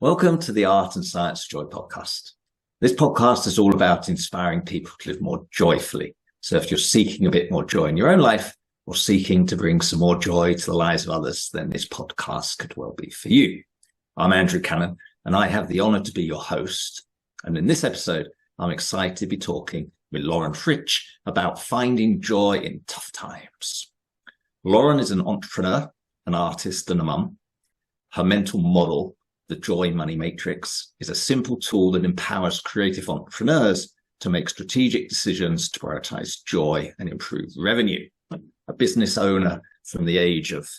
Welcome to the Art and Science of Joy podcast. This podcast is all about inspiring people to live more joyfully. So if you're seeking a bit more joy in your own life or seeking to bring some more joy to the lives of others, then this podcast could well be for you. I'm Andrew Cannon, and I have the honor to be your host. And in this episode, I'm excited to be talking with Lauren Fritsch about finding joy in tough times. Lauren is an entrepreneur, an artist, and a mum. Her mental model, the Joy Money Matrix, is a simple tool that empowers creative entrepreneurs to make strategic decisions to prioritize joy and improve revenue. A business owner from the age of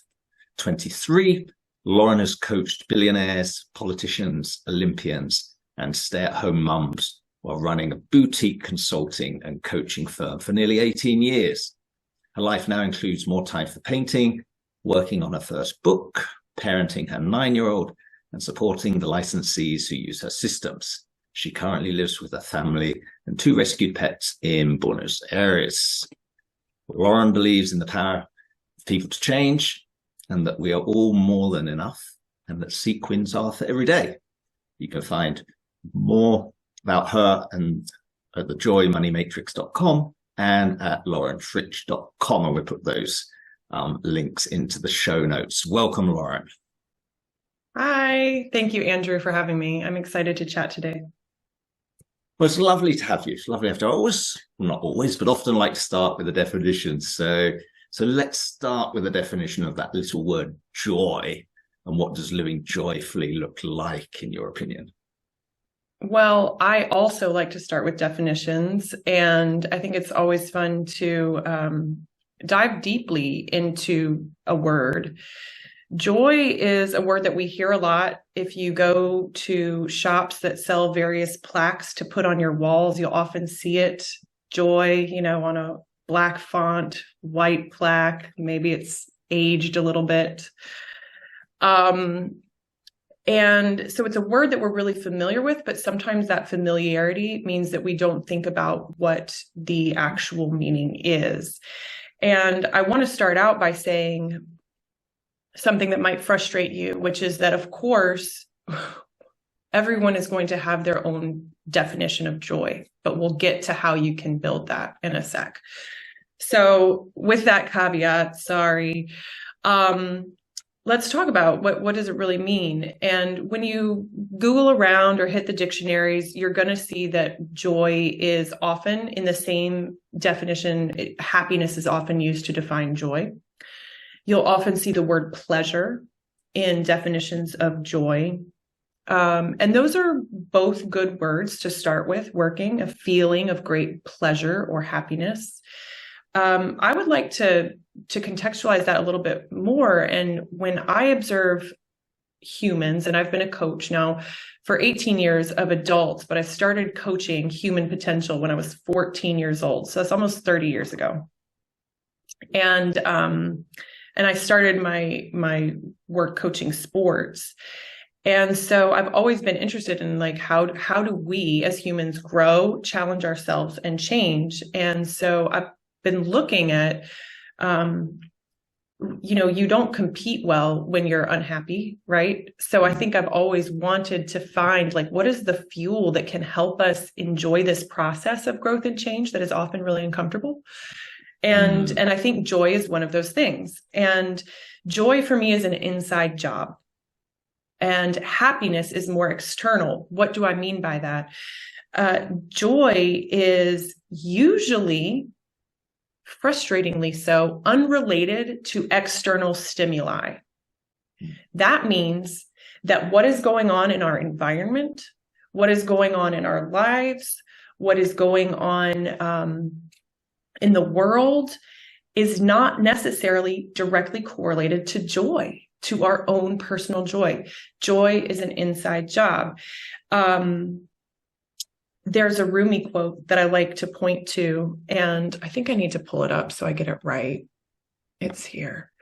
23, Lauren has coached billionaires, politicians, Olympians, and stay-at-home mums while running a boutique consulting and coaching firm for nearly 18 years. Her life now includes more time for painting, working on her first book, parenting her 9-year-old, and supporting the licensees who use her systems. She currently lives with her family and 2 rescued pets in Buenos Aires. Lauren believes in the power of people to change and that we are all more than enough and that sequins are for every day. You can find more about her and at thejoymoneymatrix.com and at laurenfritsch.com, and we'll put those links into the show notes. Welcome, Lauren. Hi, thank you, Andrew, for having me. I'm excited to chat today. Well, it's lovely to have you. It's lovely to have you. Not always, but often like to start with the definition. So let's start with the definition of that little word joy. And what does living joyfully look like, in your opinion? Well, I also like to start with definitions, and I think it's always fun to dive deeply into a word. Joy is a word that we hear a lot. If you go to shops that sell various plaques to put on your walls, you'll often see it. Joy, on a black font, white plaque. Maybe it's aged a little bit. And so it's a word that we're really familiar with, but sometimes that familiarity means that we don't think about what the actual meaning is. And I want to start out by saying something that might frustrate you, which is that, of course, everyone is going to have their own definition of joy, but we'll get to how you can build that in a sec. So with that caveat, let's talk about what does it really mean? And when you Google around or hit the dictionaries, you're going to see that joy is often in the same definition. Happiness is often used to define joy. You'll often see the word pleasure in definitions of joy. And those are both good words to start with, working, a feeling of great pleasure or happiness. I would like to contextualize that a little bit more. And when I observe humans, and I've been a coach now for 18 years of adults, but I started coaching human potential when I was 14 years old. So that's almost 30 years ago. And I started my work coaching sports. And so I've always been interested in how do we as humans grow, challenge ourselves, and change. And so I've been looking at, you don't compete well when you're unhappy, right? So I think I've always wanted to find what is the fuel that can help us enjoy this process of growth and change that is often really uncomfortable. And I think joy is one of those things. And joy for me is an inside job. And happiness is more external. What do I mean by that? Joy is usually, frustratingly so, unrelated to external stimuli. That means that what is going on in our environment, what is going on in our lives, what is going on in the world is not necessarily directly correlated to joy, to our own personal joy. Joy is an inside job. There's a Rumi quote that I like to point to, and I think I need to pull it up so I get it right. It's here.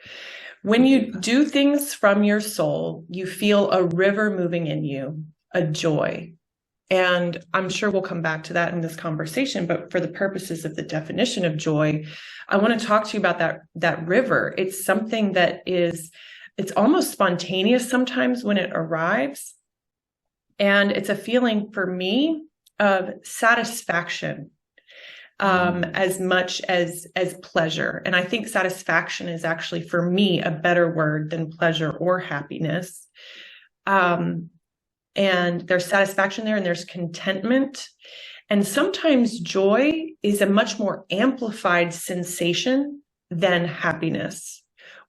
When you do things from your soul, you feel a river moving in you, a joy. And I'm sure we'll come back to that in this conversation, but for the purposes of the definition of joy, I want to talk to you about that river. It's something that it's almost spontaneous sometimes when it arrives. And it's a feeling for me of satisfaction, as much as pleasure. And I think satisfaction is actually, for me, a better word than pleasure or happiness. And there's satisfaction there, and there's contentment. And sometimes joy is a much more amplified sensation than happiness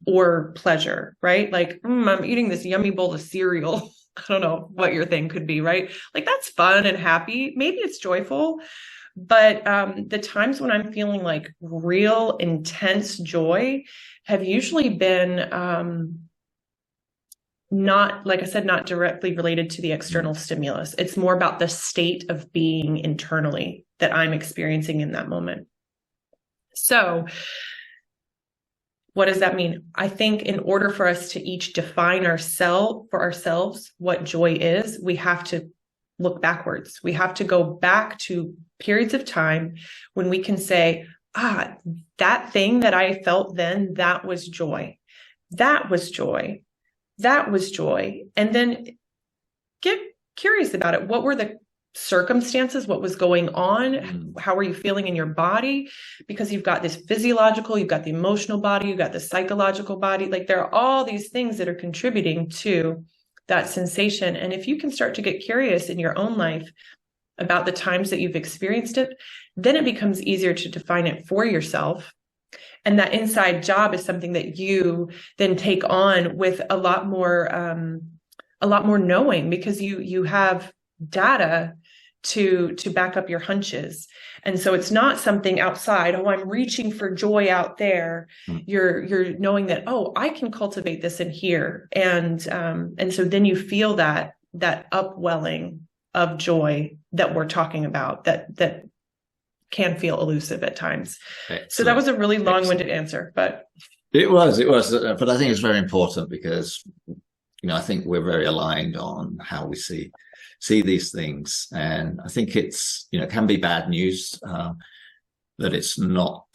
or pleasure, right? Like, I'm eating this yummy bowl of cereal. I don't know what your thing could be, right? Like, that's fun and happy. Maybe it's joyful. But the times when I'm feeling like real intense joy have usually been not, like I said, not directly related to the external stimulus. It's more about the state of being internally that I'm experiencing in that moment. So what does that mean? I think in order for us to each define for ourselves what joy is, we have to look backwards. We have to go back to periods of time when we can say, that thing that I felt then, that was joy. That was joy. That was joy. And then get curious about it. What were the circumstances? What was going on? How are you feeling in your body? Because you've got this physiological, you've got the emotional body, you've got the psychological body. Like, there are all these things that are contributing to that sensation. And if you can start to get curious in your own life about the times that you've experienced it, then it becomes easier to define it for yourself. And that inside job is something that you then take on with a lot more knowing, because you have data to back up your hunches. And so it's not something outside. Oh, I'm reaching for joy out there. You're knowing that, oh, I can cultivate this in here. And so then you feel that upwelling of joy that we're talking about, that can feel elusive at times. Excellent. So that was a really long-winded answer, but it was, but I think it's very important because, I think we're very aligned on how we see these things. And I think it's, it can be bad news, that it's not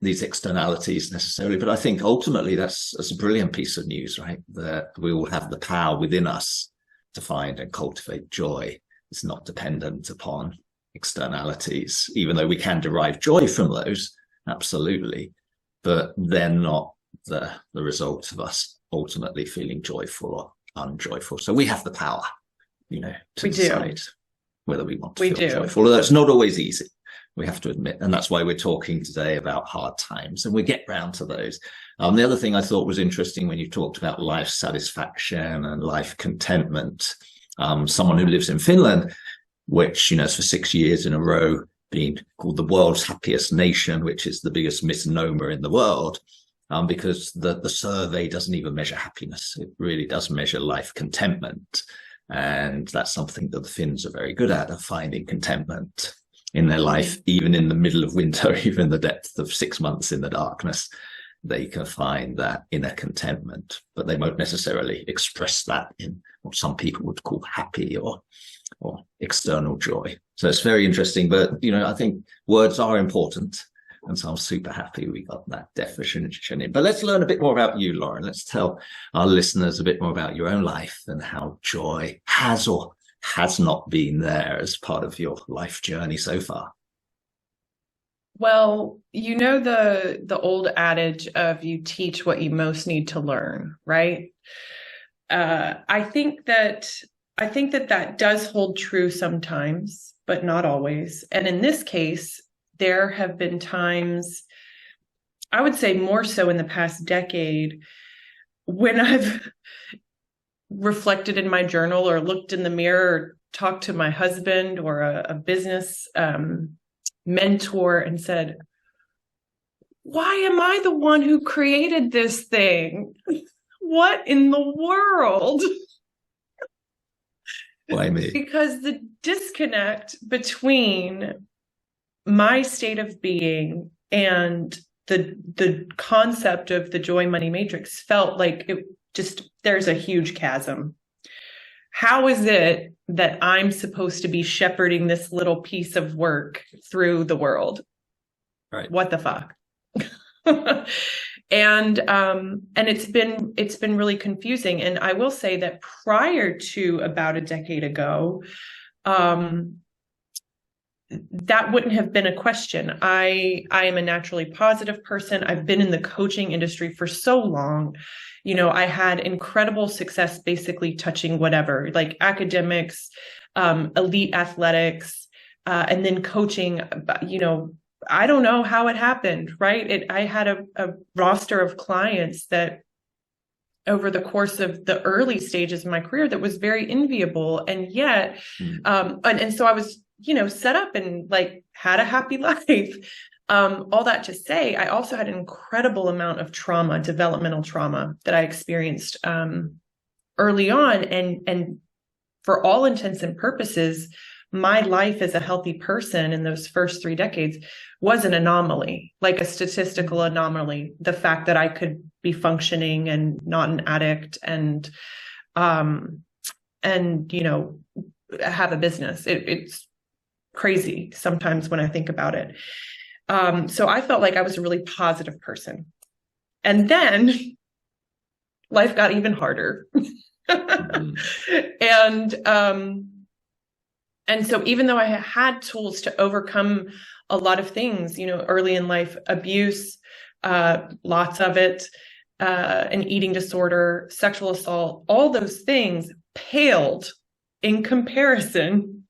these externalities necessarily, but I think ultimately that's a brilliant piece of news, right? That we all have the power within us to find and cultivate joy. It's not dependent upon externalities, even though we can derive joy from those, absolutely, but they're not the result of us ultimately feeling joyful or unjoyful. So we have the power, to decide whether we want to feel joyful. Although it's not always easy, we have to admit, and that's why we're talking today about hard times, and we get round to those. The other thing I thought was interesting when you talked about life satisfaction and life contentment, someone who lives in Finland, which, is for 6 years in a row being called the world's happiest nation, which is the biggest misnomer in the world, because the survey doesn't even measure happiness. It really does measure life contentment. And that's something that the Finns are very good at, of finding contentment in their life, even in the middle of winter, even in the depth of 6 months in the darkness. They can find that inner contentment, but they won't necessarily express that in what some people would call happy or external joy. So it's very interesting, but I think words are important, and so I'm super happy we got that definition in. But let's learn a bit more about you, Lauren. Let's tell our listeners a bit more about your own life and how joy has or has not been there as part of your life journey so far. Well, the old adage of you teach what you most need to learn, right? I think that does hold true sometimes, but not always. And in this case, there have been times, I would say more so in the past decade, when I've reflected in my journal or looked in the mirror or talked to my husband or a business mentor and said, why am I the one who created this thing? What in the world? Why me? Because the disconnect between my state of being and the concept of the joy money matrix felt like there's a huge chasm. How is it that I'm supposed to be shepherding this little piece of work through the world? Right. What the fuck? And it's been really confusing. And I will say that prior to about a decade ago, that wouldn't have been a question. I am a naturally positive person. I've been in the coaching industry for so long. I had incredible success basically touching whatever, like academics, elite athletics, and then coaching. I don't know how it happened, right? I had a roster of clients that over the course of the early stages of my career that was very enviable. And yet, and so I was, set up and like had a happy life. All that to say, I also had an incredible amount of trauma, developmental trauma that I experienced early on. And for all intents and purposes, my life as a healthy person in those first 3 decades was an anomaly, like a statistical anomaly. The fact that I could be functioning and not an addict and have a business. It's crazy sometimes when I think about it. So I felt like I was a really positive person. And then life got even harder. And so even though I had tools to overcome a lot of things, early in life, abuse, lots of it, an eating disorder, sexual assault, all those things paled in comparison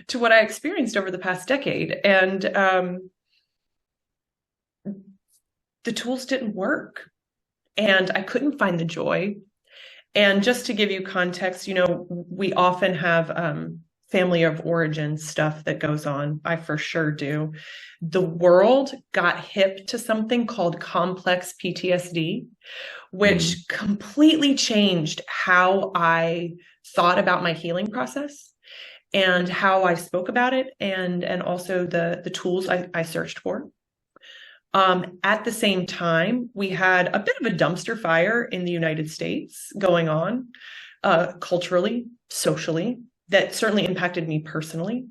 to what I experienced over the past decade. And the tools didn't work and I couldn't find the joy. And just to give you context, we often have family of origin stuff that goes on. I for sure do. The world got hip to something called complex PTSD, which completely changed how I thought about my healing process and how I spoke about it, and also the tools I searched for. At the same time, we had a bit of a dumpster fire in the United States going on culturally, socially, that certainly impacted me personally.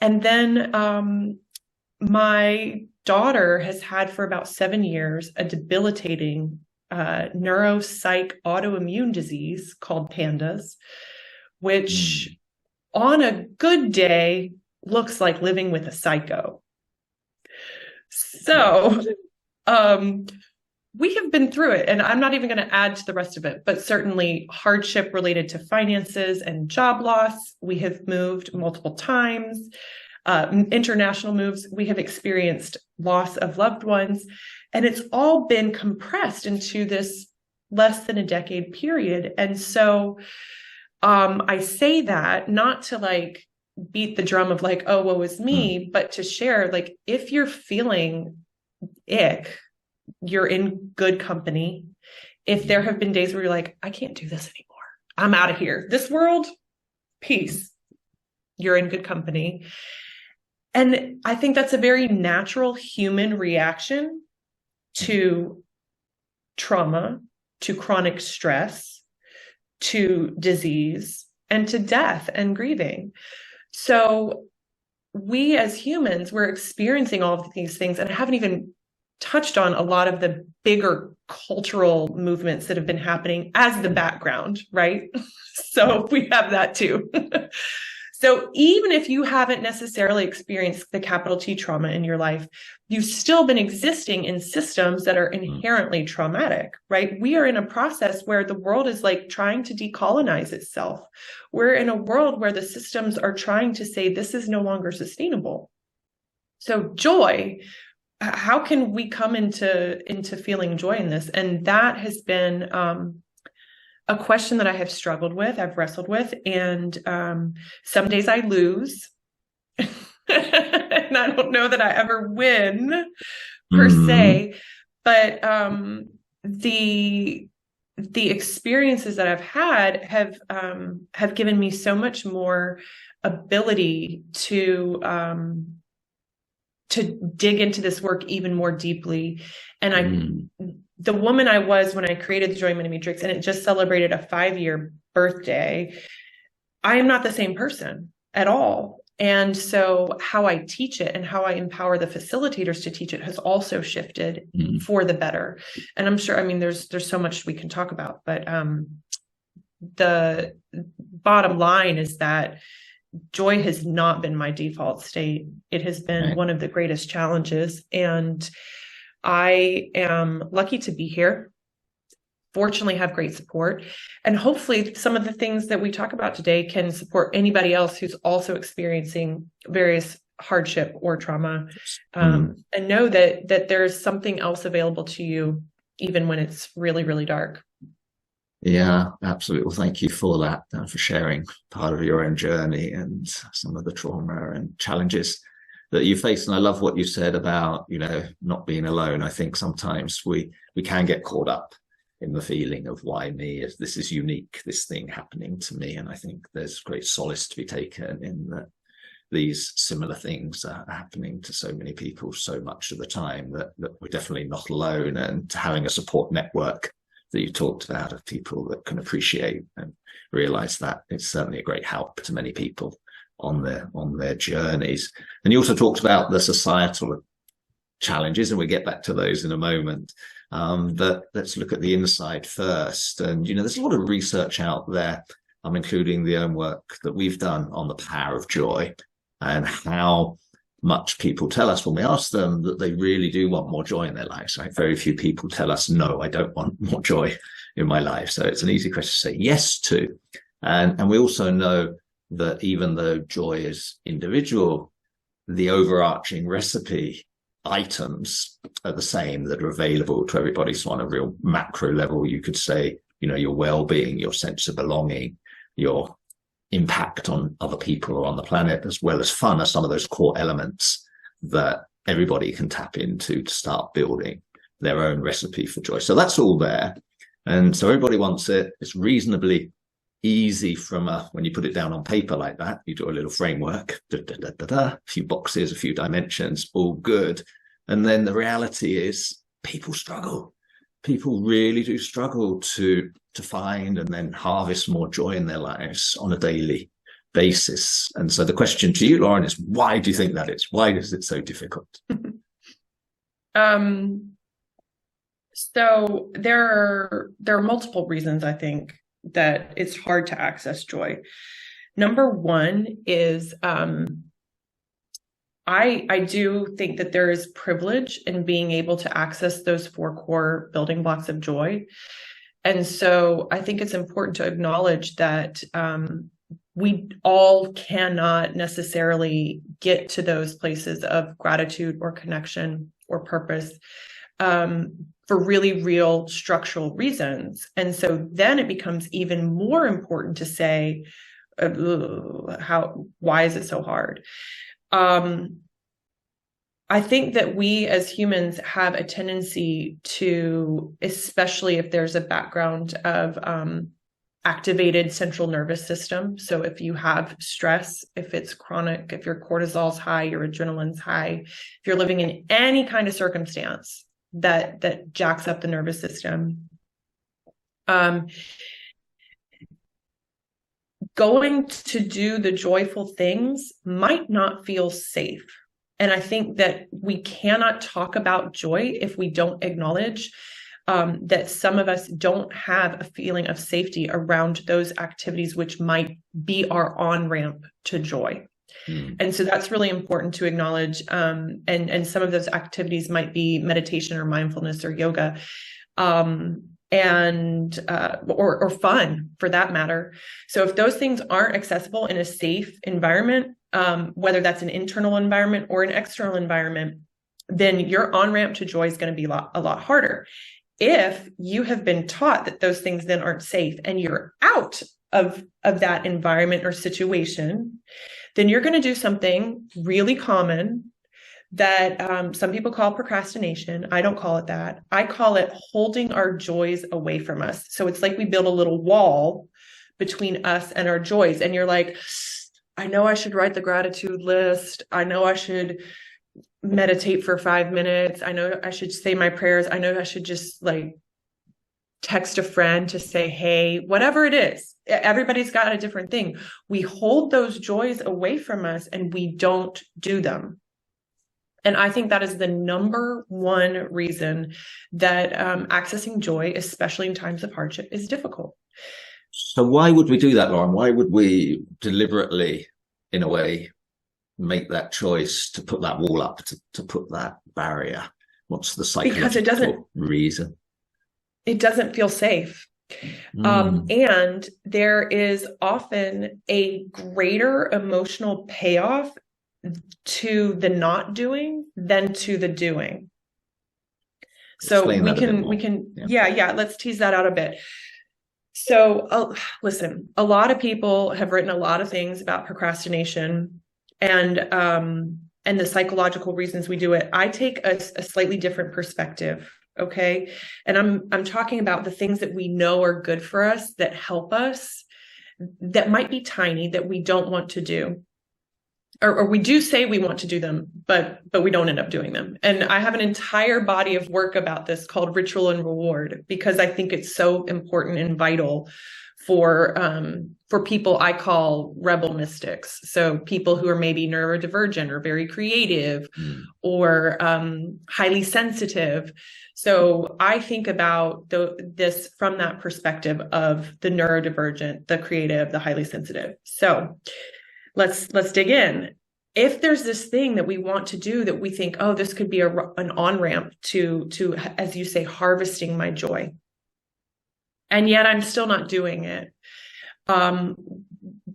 And then my daughter has had for about 7 years a debilitating neuropsych autoimmune disease called PANDAS, which on a good day looks like living with a psycho. So we have been through it, and I'm not even going to add to the rest of it, but certainly hardship related to finances and job loss. We have moved multiple times, international moves. We have experienced loss of loved ones, and it's all been compressed into this less than a decade period. And so I say that not to like beat the drum of like, oh, woe is me, but to share, like, if you're feeling ick, you're in good company. If there have been days where you're like, I can't do this anymore, I'm out of here, this world, peace, you're in good company. And I think that's a very natural human reaction to trauma, to chronic stress, to disease, and to death and grieving. So we as humans, we're experiencing all of these things, and I haven't even touched on a lot of the bigger cultural movements that have been happening as the background, right? So we have that too. So even if you haven't necessarily experienced the capital T trauma in your life, you've still been existing in systems that are inherently traumatic, right? We are in a process where the world is like trying to decolonize itself. We're in a world where the systems are trying to say this is no longer sustainable. So joy, how can we come into feeling joy in this? And that has been a question that I have struggled with, I've wrestled with, and some days I lose. And I don't know that I ever win per se, but the experiences that I've had have given me so much more ability to dig into this work even more deeply. And the woman I was when I created the Joy Money Matrix, and it just celebrated a 5-year birthday, I am not the same person at all. And so how I teach it and how I empower the facilitators to teach it has also shifted for the better. And I'm sure, I mean, there's so much we can talk about, but the bottom line is that joy has not been my default state. It has been one of the greatest challenges. And I am lucky to be here. Fortunately, have great support. And hopefully some of the things that we talk about today can support anybody else who's also experiencing various hardship or trauma, and know that there's something else available to you, even when it's really, really dark. Yeah, absolutely. Well, thank you for that, for sharing part of your own journey and some of the trauma and challenges that you face. And I love what you said about, not being alone. I think sometimes we can get caught up in the feeling of why me, if this is unique, this thing happening to me. And I think there's great solace to be taken in that these similar things are happening to so many people so much of the time that we're definitely not alone. And having a support network that you talked about of people that can appreciate and realize that, it's certainly a great help to many people on their journeys. And you also talked about the societal challenges, and we'll get back to those in a moment. But let's look at the inside first. And, there's a lot of research out there, including the own work that we've done on the power of joy and how much people tell us when we ask them that they really do want more joy in their lives. Right? Very few people tell us, no, I don't want more joy in my life. So it's an easy question to say yes to. And we also know that even though joy is individual, the overarching recipe items are the same that are available to everybody. So on a real macro level, you could say, your well-being, your sense of belonging, your impact on other people or on the planet, as well as fun, are some of those core elements that everybody can tap into to start building their own recipe for joy. So that's all there. And so everybody wants it. It's reasonably easy when you put it down on paper like that. You do a little framework, a few boxes, a few dimensions, all good. And then the reality is people struggle. People really do struggle to find and then harvest more joy in their lives on a daily basis. And so the question to you, Lauren, is why do you think that is? Why is it so difficult? So there are multiple reasons, I think, that it's hard to access joy. Number one is I do think that there is privilege in being able to access those 4 core building blocks of joy. And so I think it's important to acknowledge that we all cannot necessarily get to those places of gratitude or connection or purpose for really real structural reasons. And so then it becomes even more important to say, why is it so hard? I think that we as humans have a tendency to, especially if there's a background of activated central nervous system. So if you have stress, if it's chronic, if your cortisol's high, your adrenaline's high, if you're living in any kind of circumstance that jacks up the nervous system, going to do the joyful things might not feel safe. And I think that we cannot talk about joy if we don't acknowledge that some of us don't have a feeling of safety around those activities, which might be our on-ramp to joy. And so that's really important to acknowledge. And some of those activities might be meditation or mindfulness or yoga, or fun for that matter. So if those things aren't accessible in a safe environment, whether that's an internal environment or an external environment, then your on-ramp to joy is going to be a lot harder. If you have been taught that those things then aren't safe and you're out of that environment or situation, then you're going to do something really common that some people call procrastination. I don't call it that. I call it holding our joys away from us. So it's like we build a little wall between us and our joys. And you're like, I know I should write the gratitude list. I know I should meditate for 5 minutes. I know I should say my prayers. I know I should just text a friend to say, hey, whatever it is. everybody's got a different thing. We hold those joys away from us and we don't do them. And I think that is the number one reason that accessing joy, especially in times of hardship, is difficult. So why would we do that, Lauren? Why would we deliberately, in a way, make that choice to put that wall up, to put that barrier? What's the psychological reason? It doesn't feel safe. And there is often a greater emotional payoff to the not doing than to the doing. So we can, let's tease that out a bit. So listen, a lot of people have written a lot of things about procrastination and the psychological reasons we do it. I take a slightly different perspective. Okay. And I'm talking about the things that we know are good for us, that help us, that might be tiny, that we don't want to do. Or we do say we want to do them, but we don't end up doing them. And I have an entire body of work about this called Ritual and Reward, because I think it's so important and vital for people I call rebel mystics. So people who are maybe neurodivergent or very creative or highly sensitive. So I think about this from that perspective of the neurodivergent, the creative, the highly sensitive. So let's dig in. If there's this thing that we want to do that we think, oh, this could be an on-ramp to, as you say, harvesting my joy, and yet I'm still not doing it.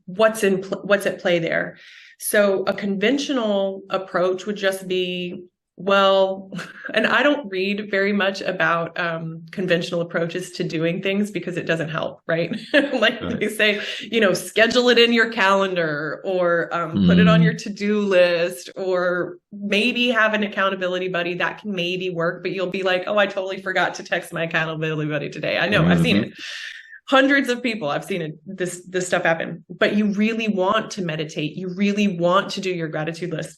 What's at play there? So a conventional approach would just be, well, and I don't read very much about conventional approaches to doing things because it doesn't help, right? They say, schedule it in your calendar or put it on your to-do list, or maybe have an accountability buddy. That can maybe work, but you'll be like, oh, I totally forgot to text my accountability buddy today. I know, I've seen it. Hundreds of people, I've seen it, this stuff happen. But you really want to meditate. You really want to do your gratitude list.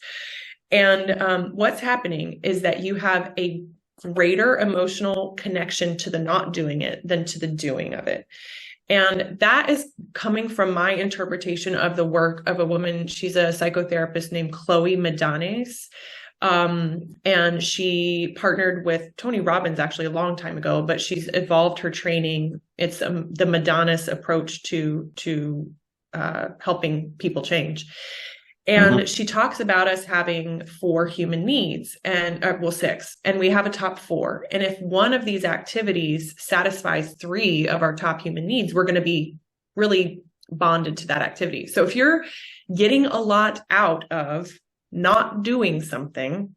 And what's happening is that you have a greater emotional connection to the not doing it than to the doing of it. And that is coming from my interpretation of the work of a woman. She's a psychotherapist named Chloe Medanes. And she partnered with Tony Robbins actually a long time ago, but she's evolved her training. It's the Medanes approach to helping people change. And she talks about us having 4 human needs and 6, and we have a top 4. And if one of these activities satisfies 3 of our top human needs, we're going to be really bonded to that activity. So if you're getting a lot out of not doing something,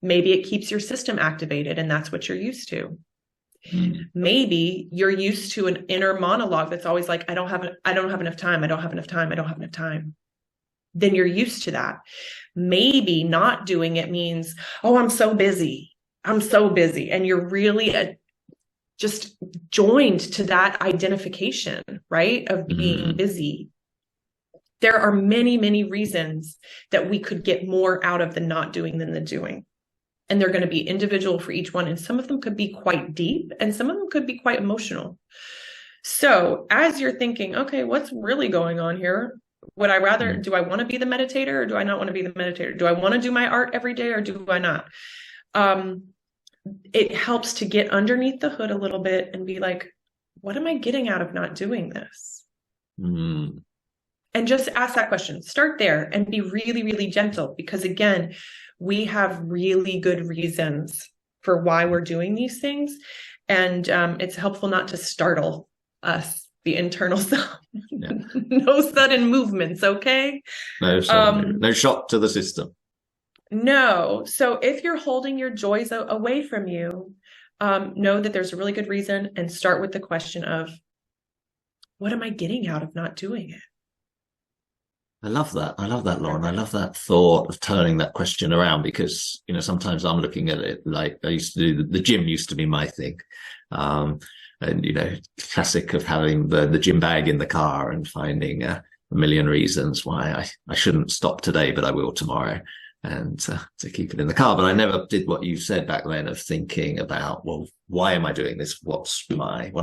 maybe it keeps your system activated and that's what you're used to. Maybe you're used to an inner monologue that's always like, I don't have enough time. I don't have enough time. I don't have enough time. Then you're used to that. Maybe not doing it means, oh, I'm so busy. I'm so busy. And you're really just joined to that identification, right? Of being busy. There are many, many reasons that we could get more out of the not doing than the doing. And they're going to be individual for each one. And some of them could be quite deep and some of them could be quite emotional. So as you're thinking, okay, what's really going on here? Would I rather, do I want to be the meditator or do I not want to be the meditator? Do I want to do my art every day or do I not? It helps to get underneath the hood a little bit and be like, what am I getting out of not doing this? And just ask that question. Start there and be really, really gentle, because again, we have really good reasons for why we're doing these things. And it's helpful not to startle us, the internal self. No sudden movements, okay? No shock to the system. No. So if you're holding your joys away from you, know that there's a really good reason, and start with the question of, what am I getting out of not doing it? I love that. I love that, Lauren. I love that thought of turning that question around, because, sometimes I'm looking at it like I used to do. The gym used to be my thing. And, classic of having the gym bag in the car and finding a million reasons why I shouldn't stop today, but I will tomorrow. and to keep it in the car. But I never did what you said back then of thinking about, well, why am I doing this? What am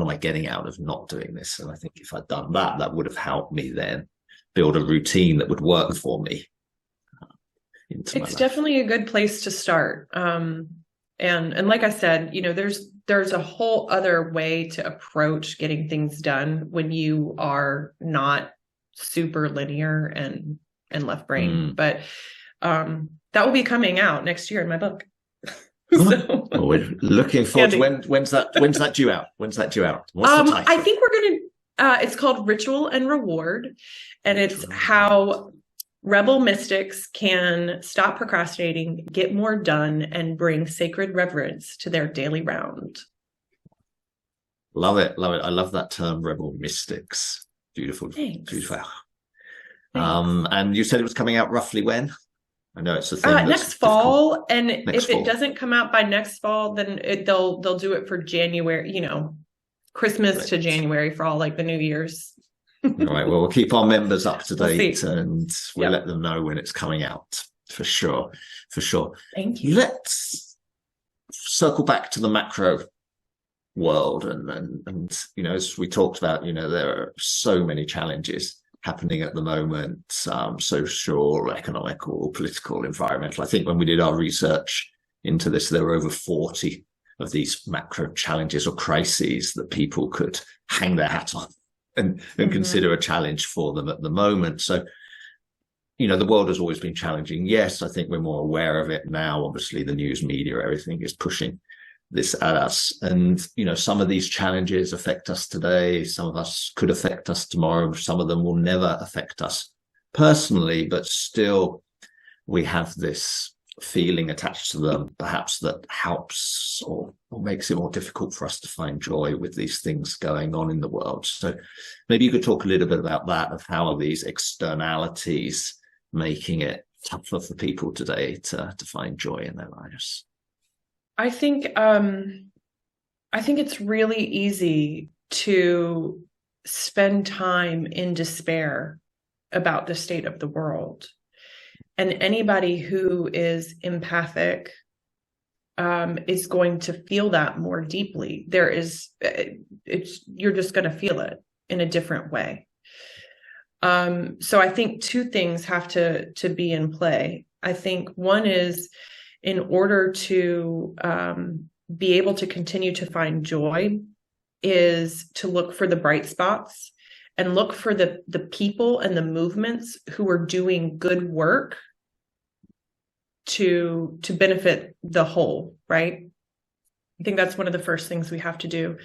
I getting out of not doing this? And I think if I'd done that, that would have helped me then build a routine that would work for me. It's definitely a good place to start. And like I said, there's a whole other way to approach getting things done when you are not super linear and left brain. But that will be coming out next year in my book. So, well, we're looking forward to when's that due out? When's that due out? What's the title? I think we're gonna it's called Ritual and Reward, and it's how rebel mystics can stop procrastinating, get more done, and bring sacred reverence to their daily round. Love it. I love that term, rebel mystics. Beautiful. Thanks. Beautiful. And you said it was coming out roughly when? I know it's a thing next fall, and if it doesn't come out by next fall, then they'll do it for January. Christmas to January for all like the New Year's. All right. Well, we'll keep our members up to date, and we'll let them know when it's coming out for sure. For sure. Thank you. Let's circle back to the macro world, and as we talked about, there are so many challenges happening at the moment, social, economical, political, environmental. I think when we did our research into this, there were over 40 of these macro challenges or crises that people could hang their hat on and consider a challenge for them at the moment. So, the world has always been challenging. Yes, I think we're more aware of it now. Obviously, the news media, everything is pushing this at us. And, some of these challenges affect us today. Some of us could affect us tomorrow. Some of them will never affect us personally, but still we have this feeling attached to them, perhaps that helps or makes it more difficult for us to find joy with these things going on in the world. So maybe you could talk a little bit about that, of how are these externalities making it tougher for people today to find joy in their lives? I think it's really easy to spend time in despair about the state of the world. And anybody who is empathic is going to feel that more deeply. You're just going to feel it in a different way. So I think two things have to be in play. I think one is, in order to be able to continue to find joy, is to look for the bright spots and look for the people and the movements who are doing good work to benefit the whole, right? I think that's one of the first things we have to do.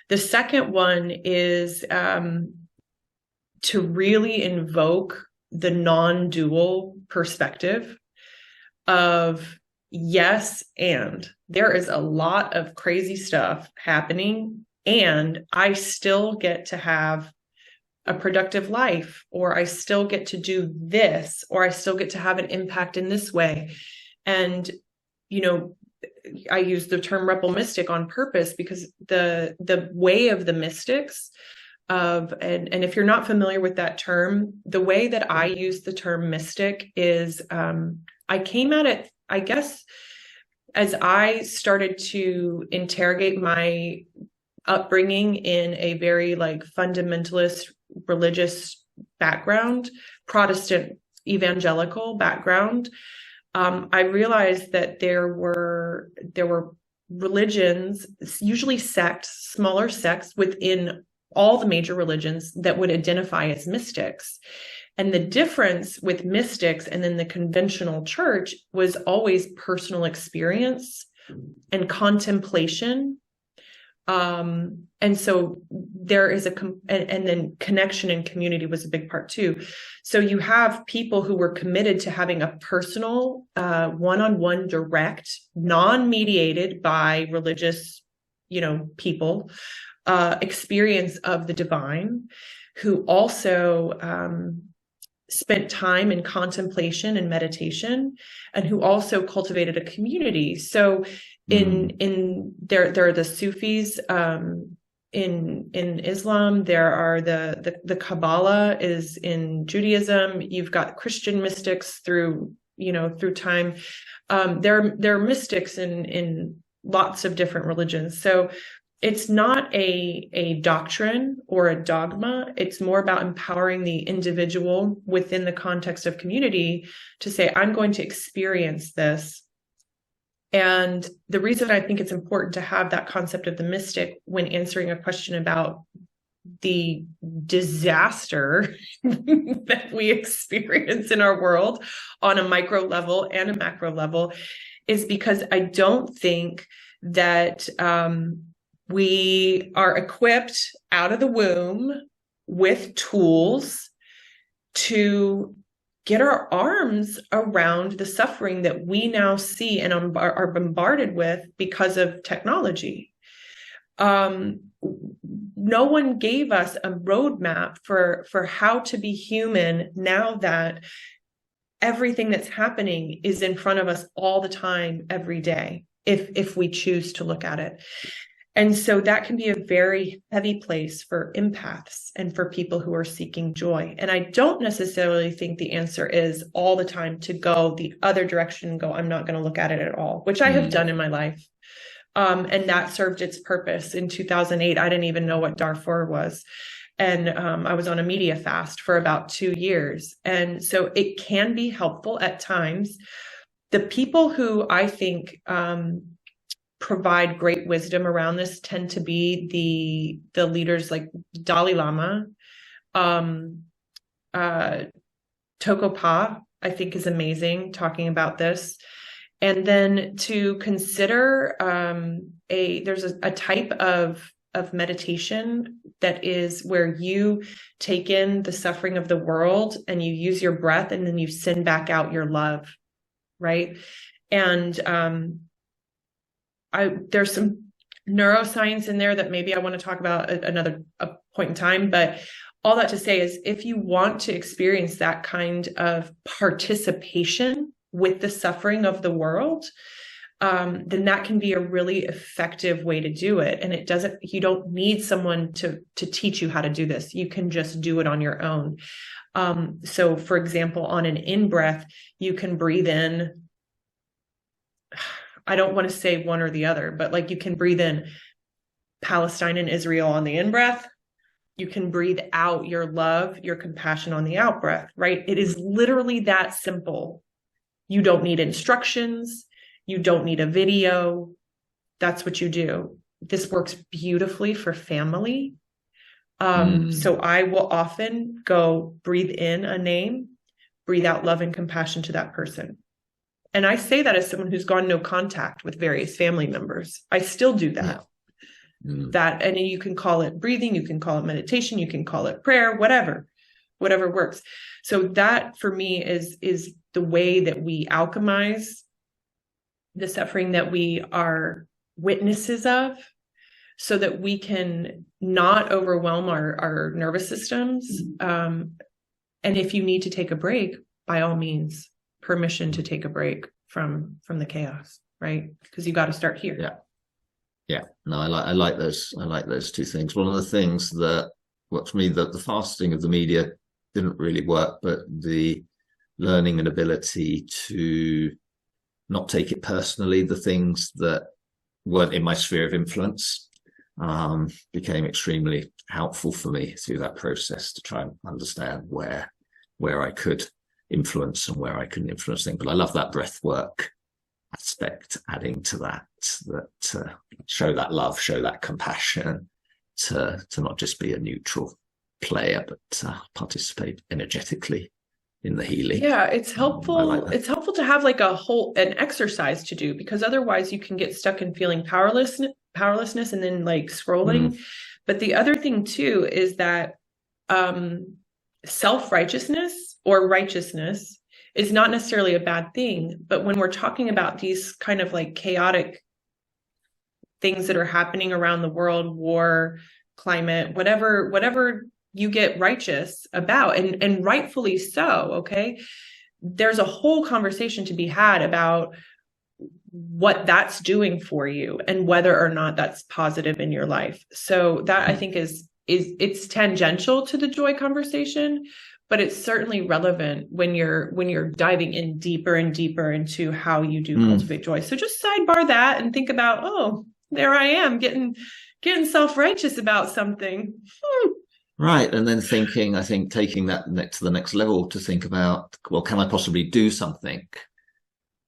The second one is to really invoke the non-dual perspective of yes, and there is a lot of crazy stuff happening, and I still get to have a productive life, or I still get to do this, or I still get to have an impact in this way. And, I use the term rebel mystic on purpose, because the way of the mystics and if you're not familiar with that term, the way that I use the term mystic is, I came at it, I guess, as I started to interrogate my upbringing in a very fundamentalist religious background, Protestant evangelical background. I realized that there were religions, usually sects, smaller sects within all the major religions, that would identify as mystics. And the difference with mystics and then the conventional church was always personal experience and contemplation. And so there is and then connection and community was a big part too. So you have people who were committed to having a personal, one-on-one, direct, non-mediated by religious, people, experience of the divine, who also, spent time in contemplation and meditation, and who also cultivated a community. So in there are the Sufis in Islam, there are the Kabbalah is in Judaism, you've got Christian mystics through through time. There are mystics in lots of different religions. So it's not a doctrine or a dogma. It's more about empowering the individual within the context of community to say, I'm going to experience this. And the reason I think it's important to have that concept of the mystic when answering a question about the disaster that we experience in our world on a micro level and a macro level is because I don't think that we are equipped out of the womb with tools to get our arms around the suffering that we now see and are bombarded with because of technology. No one gave us a roadmap for how to be human now that everything that's happening is in front of us all the time, every day, if we choose to look at it. And so that can be a very heavy place for empaths and for people who are seeking joy. And I don't necessarily think the answer is all the time to go the other direction and go, I'm not going to look at it at all, which I have done in my life. And that served its purpose. In 2008, I didn't even know what Darfur was. And I was on a media fast for about 2 years. And so it can be helpful at times. The people who I think provide great wisdom around this tend to be the leaders like Dalai Lama, Toko Pa, I think is amazing talking about this. And then to consider there's a type of meditation that is where you take in the suffering of the world and you use your breath and then you send back out your love, right? And there's some neuroscience in there that maybe I want to talk about at another point in time, but all that to say is if you want to experience that kind of participation with the suffering of the world, then that can be a really effective way to do it. And you don't need someone to teach you how to do this. You can just do it on your own. So for example, on an in-breath, you can breathe in, I don't want to say one or the other, but like you can breathe in Palestine and Israel on the in-breath. You can breathe out your love, your compassion on the out-breath, right? It is literally that simple. You don't need instructions. You don't need a video. That's what you do. This works beautifully for family. So I will often go breathe in a name, breathe out love and compassion to that person. And I say that as someone who's gone no contact with various family members. I still do that. That, and you can call it breathing, you can call it meditation, you can call it prayer, whatever works. So that for me is the way that we alchemize the suffering that we are witnesses of, so that we can not overwhelm our nervous systems. And if you need to take a break, by all means, permission to take a break from the chaos, right? Because you got to start here. Yeah. No, I like those. I like those two things. One of the things that worked for me, that the fasting of the media didn't really work, but the learning and ability to not take it personally, the things that weren't in my sphere of influence, became extremely helpful for me through that process to try and understand where I could influence and where I couldn't influence things. But I love that breath work aspect, adding to that show that love, show that compassion, to not just be a neutral player, but participate energetically in the healing. Yeah, it's helpful. It's helpful to have like an exercise to do, because otherwise you can get stuck in feeling powerlessness and then like scrolling. But the other thing too is that self-righteousness or righteousness is not necessarily a bad thing. But when we're talking about these kind of like chaotic things that are happening around the world, war, climate, whatever you get righteous about, and rightfully so, okay? There's a whole conversation to be had about what that's doing for you and whether or not that's positive in your life. So that I think is it's tangential to the joy conversation, but it's certainly relevant when you're diving in deeper and deeper into how you do cultivate joy. So just sidebar that and think about, oh, there I am getting self-righteous about something. Right. And then I think taking that to the next level to think about, well, can I possibly do something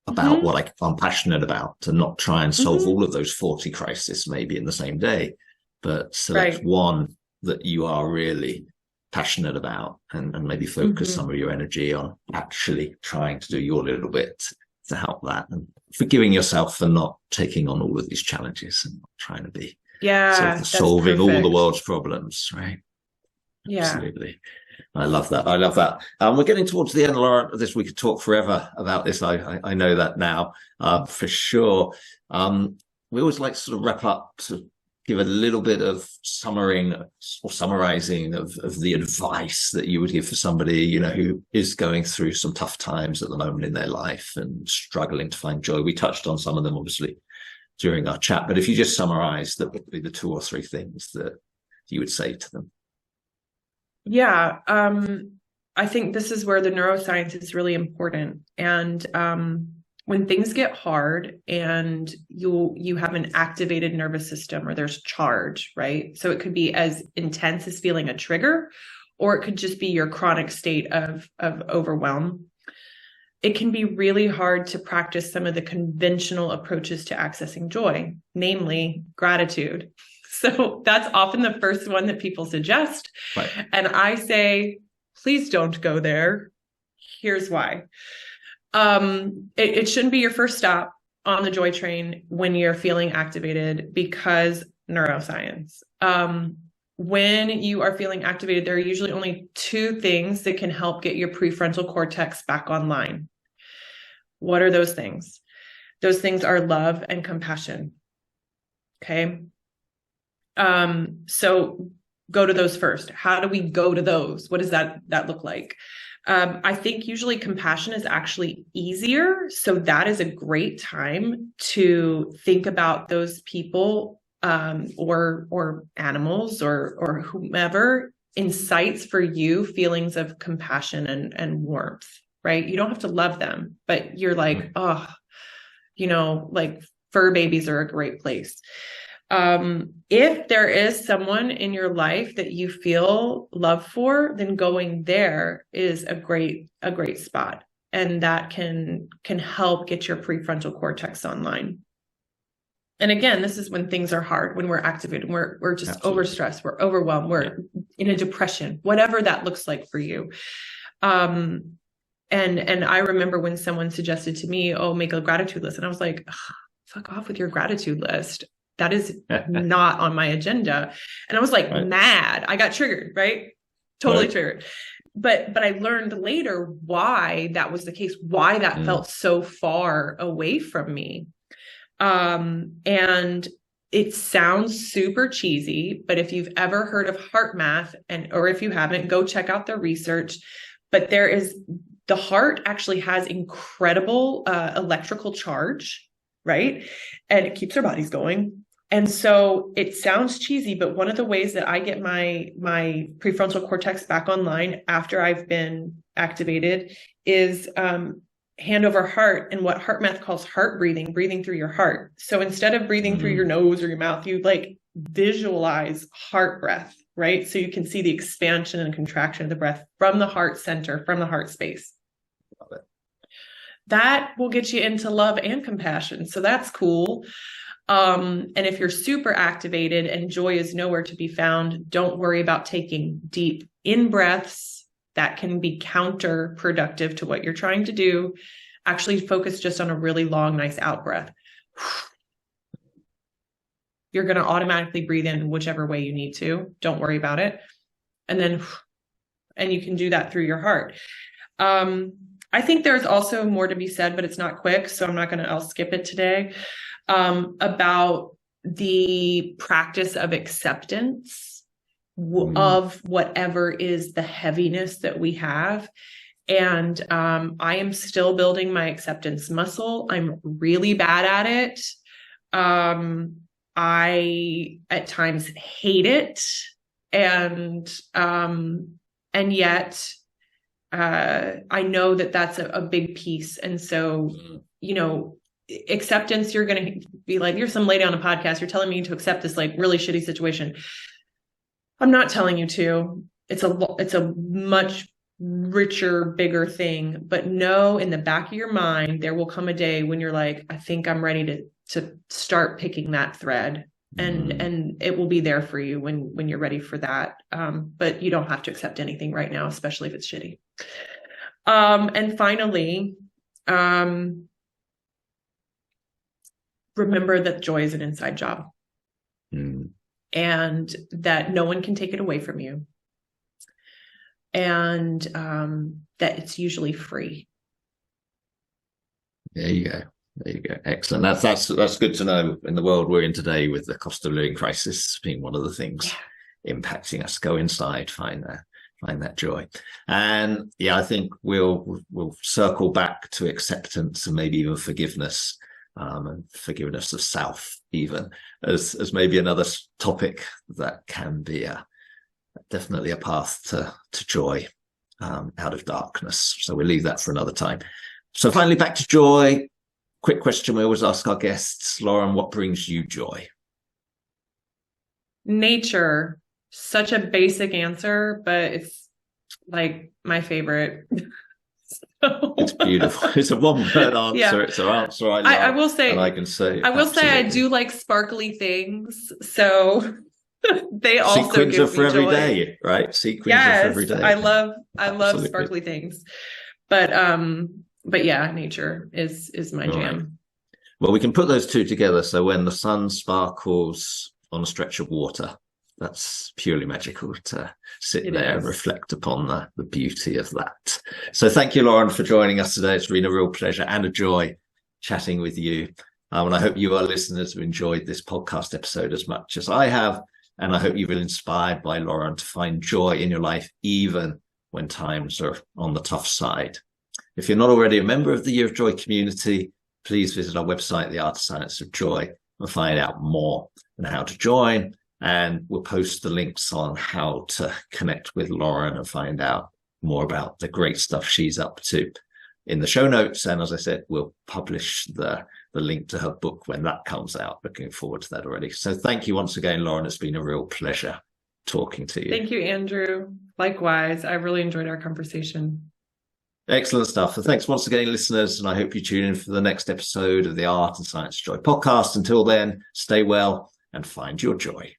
about what I'm passionate about, and not try and solve all of those 40 crises maybe in the same day, but select one that you are really passionate about, and maybe focus some of your energy on actually trying to do your little bit to help that, and forgiving yourself for not taking on all of these challenges and not trying to be solving all the world's problems, right? Yeah, absolutely. I love that. We're getting towards the end, Lauren, of this. We could talk forever about this. I know that now, for sure. We always like to sort of wrap up to give a little bit of summarizing of the advice that you would give for somebody, who is going through some tough times at the moment in their life and struggling to find joy. We touched on some of them, obviously, during our chat, but if you just summarize, that would be the 2 or 3 things that you would say to them. Yeah. I think this is where the neuroscience is really important. And when things get hard and you have an activated nervous system, or there's charge, right? So it could be as intense as feeling a trigger, or it could just be your chronic state of overwhelm. It can be really hard to practice some of the conventional approaches to accessing joy, namely gratitude. So that's often the first one that people suggest. Right. And I say, please don't go there. Here's why. It shouldn't be your first stop on the joy train when you're feeling activated, because neuroscience. When you are feeling activated, there are usually only 2 things that can help get your prefrontal cortex back online. What are those things? Those things are love and compassion. Okay. So go to those first. How do we go to those? What does that look like? I think usually compassion is actually easier. So that is a great time to think about those people, or animals, or whomever incites for you feelings of compassion and warmth, right? You don't have to love them, but you're like, oh, like fur babies are a great place. If there is someone in your life that you feel love for, then going there is a great spot. And that can help get your prefrontal cortex online. And again, this is when things are hard, when we're activated, we're just overstressed, we're overwhelmed, we're in a depression, whatever that looks like for you. And I remember when someone suggested to me, oh, make a gratitude list. And I was like, fuck off with your gratitude list. That is not on my agenda. And I was like, mad. I got triggered, right? Totally triggered. But I learned later why that was the case, why that felt so far away from me. And it sounds super cheesy, but if you've ever heard of heart math, or if you haven't, go check out the research. But the heart actually has incredible electrical charge, right? And it keeps our bodies going. And so it sounds cheesy, but one of the ways that I get my prefrontal cortex back online after I've been activated is hand over heart, and what heart math calls heart breathing through your heart. So instead of breathing through your nose or your mouth, you like visualize heart breath, right? So you can see the expansion and contraction of the breath from the heart center, from the heart space. Love it. That will get you into love and compassion. So that's cool. And if you're super activated and joy is nowhere to be found, don't worry about taking deep in breaths. That can be counterproductive to what you're trying to do. Actually focus just on a really long, nice out breath. You're going to automatically breathe in whichever way you need to. Don't worry about it. And you can do that through your heart. I think there's also more to be said, but it's not quick. So I'll skip it today. About the practice of acceptance of whatever is the heaviness that we have. And I am still building my acceptance muscle. I'm really bad at it. I at times hate it. And yet I know that that's a big piece. And so, acceptance, you're going to be like, you're some lady on a podcast, you're telling me to accept this like really shitty situation. I'm not telling you to. It's a much richer, bigger thing, but know in the back of your mind, there will come a day when you're like, I think I'm ready to start picking that thread, and it will be there for you when you're ready for that. But you don't have to accept anything right now, especially if it's shitty. And finally, remember that joy is an inside job, and that no one can take it away from you. And that it's usually free. There you go. There you go. Excellent. That's good to know in the world we're in today, with the cost of living crisis being one of the things impacting us. Go inside, find that joy. And I think we'll circle back to acceptance and maybe even forgiveness, and forgiveness of self, even as maybe another topic that can be definitely a path to joy out of darkness. So we'll leave that for another time. So finally, back to joy. Quick question we always ask our guests. Lauren, what brings you joy? Nature. Such a basic answer, but it's like my favorite. It's beautiful. It's a one-word answer. Yeah. It's an answer I love. I will say, and I can say, I will say, I do like sparkly things. So they also sequins give are for me every joy. Day, right? Sequins are for every day. I love sparkly things, but yeah, nature is my jam. Right. Well, we can put those two together. So when the sun sparkles on a stretch of water, that's purely magical to sit there and reflect upon the beauty of that. So thank you, Lauren, for joining us today. It's been a real pleasure and a joy chatting with you. And I hope you, our listeners, have enjoyed this podcast episode as much as I have. And I hope you've been inspired by Lauren to find joy in your life, even when times are on the tough side. If you're not already a member of the Year of Joy community, please visit our website, The Art and Science of Joy, and find out more on how to join. And we'll post the links on how to connect with Lauren and find out more about the great stuff she's up to in the show notes. And as I said, we'll publish the link to her book when that comes out. Looking forward to that already. So thank you once again, Lauren. It's been a real pleasure talking to you. Thank you, Andrew. Likewise. I really enjoyed our conversation. Excellent stuff. And thanks once again, listeners. And I hope you tune in for the next episode of the Art and Science of Joy podcast. Until then, stay well and find your joy.